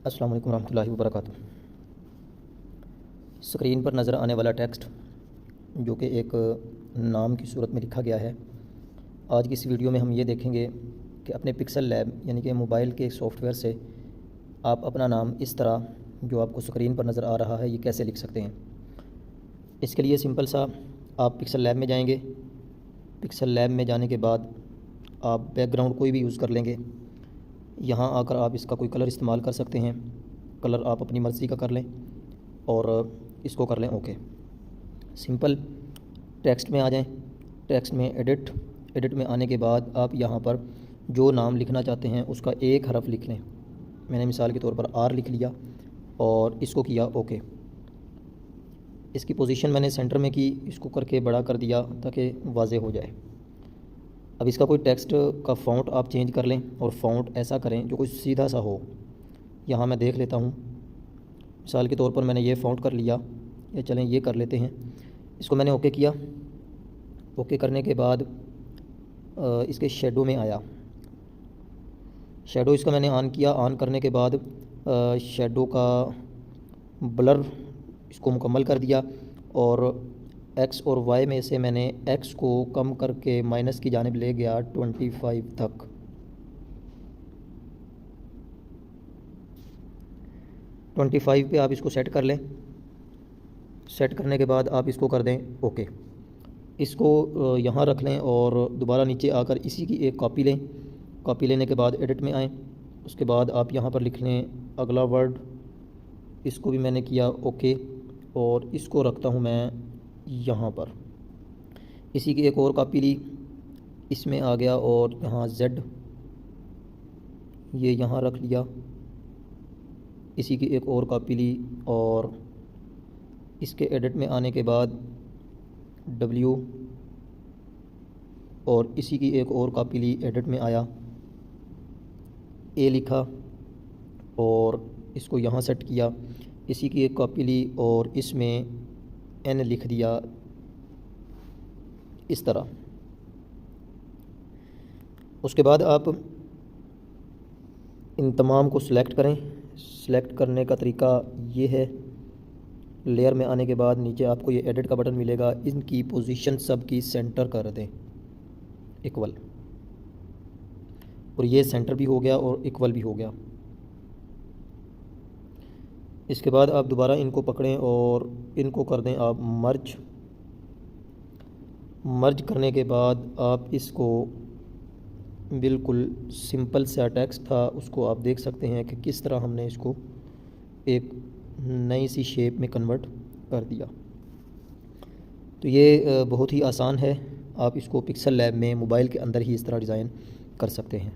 अस्सलाम वालेकुम रहमतुल्लाहि व बरकातुहू। स्क्रीन पर नज़र आने वाला टेक्स्ट जो कि एक नाम की सूरत में लिखा गया है, आज की इस वीडियो में हम ये देखेंगे कि अपने पिक्सल लैब यानी कि मोबाइल के सॉफ्टवेयर से आप अपना नाम इस तरह जो आपको स्क्रीन पर नज़र आ रहा है ये कैसे लिख सकते हैं। इसके लिए सिंपल सा आप पिक्सल लैब में जाएंगे। पिक्सल लैब में जाने के बाद आप बैकग्राउंड कोई भी यूज़ कर लेंगे। यहाँ आकर आप इसका कोई कलर इस्तेमाल कर सकते हैं। कलर आप अपनी मर्ज़ी का कर लें और इसको कर लें ओके। सिंपल टेक्स्ट में आ जाएं। टेक्स्ट में एडिट में आने के बाद आप यहाँ पर जो नाम लिखना चाहते हैं उसका एक हरफ लिख लें। मैंने मिसाल के तौर पर आर लिख लिया और इसको किया ओके। इसकी पोजीशन मैंने सेंटर में की, इसको करके बड़ा कर दिया ताकि वाज़े हो जाए। अब इसका कोई टेक्स्ट का फ़ॉन्ट आप चेंज कर लें और फ़ॉन्ट ऐसा करें जो कुछ सीधा सा हो। यहाँ मैं देख लेता हूँ, मिसाल के तौर पर मैंने ये फ़ॉन्ट कर लिया, या चलें ये कर लेते हैं। इसको मैंने ओके किया। ओके करने के बाद इसके शेडो में आया। शेडो इसका मैंने ऑन किया। ऑन करने के बाद शेडो का ब्लर इसको मुकम्मल कर दिया और एक्स और वाई में से मैंने एक्स को कम करके माइनस की जानिब ले गया 25 तक। ट्वेंटी फाइव पे आप इसको सेट कर लें। सेट करने के बाद आप इसको कर दें ओके। इसको यहाँ रख लें और दोबारा नीचे आकर इसी की एक कॉपी लें। कॉपी लेने के बाद एडिट में आएँ। उसके बाद आप यहाँ पर लिख लें अगला वर्ड। इसको भी मैंने किया ओके और इसको रखता हूँ मैं यहाँ पर। इसी की एक और कॉपी ली, इसमें आ गया और यहाँ जेड ये यहाँ रख लिया। इसी की एक और कॉपी ली और इसके एडिट में आने के बाद डब्ल्यू और इसी की एक और कॉपी ली। एडिट में आया, ए लिखा और इसको यहाँ सेट किया। इसी की एक कॉपी ली और इसमें एन लिख दिया इस तरह। उसके बाद आप इन तमाम को सिलेक्ट करें। सिलेक्ट करने का तरीका ये है, लेयर में आने के बाद नीचे आपको ये एडिट का बटन मिलेगा। इनकी पोजीशन सब की सेंटर कर दें इक्वल, और ये सेंटर भी हो गया और इक्वल भी हो गया। इसके बाद आप दोबारा इनको पकड़ें और इनको कर दें आप मर्ज। मर्ज करने के बाद आप इसको बिल्कुल सिंपल सा टेक्स्ट था उसको आप देख सकते हैं कि किस तरह हमने इसको एक नई सी शेप में कन्वर्ट कर दिया। तो ये बहुत ही आसान है। आप इसको पिक्सल लैब में मोबाइल के अंदर ही इस तरह डिज़ाइन कर सकते हैं।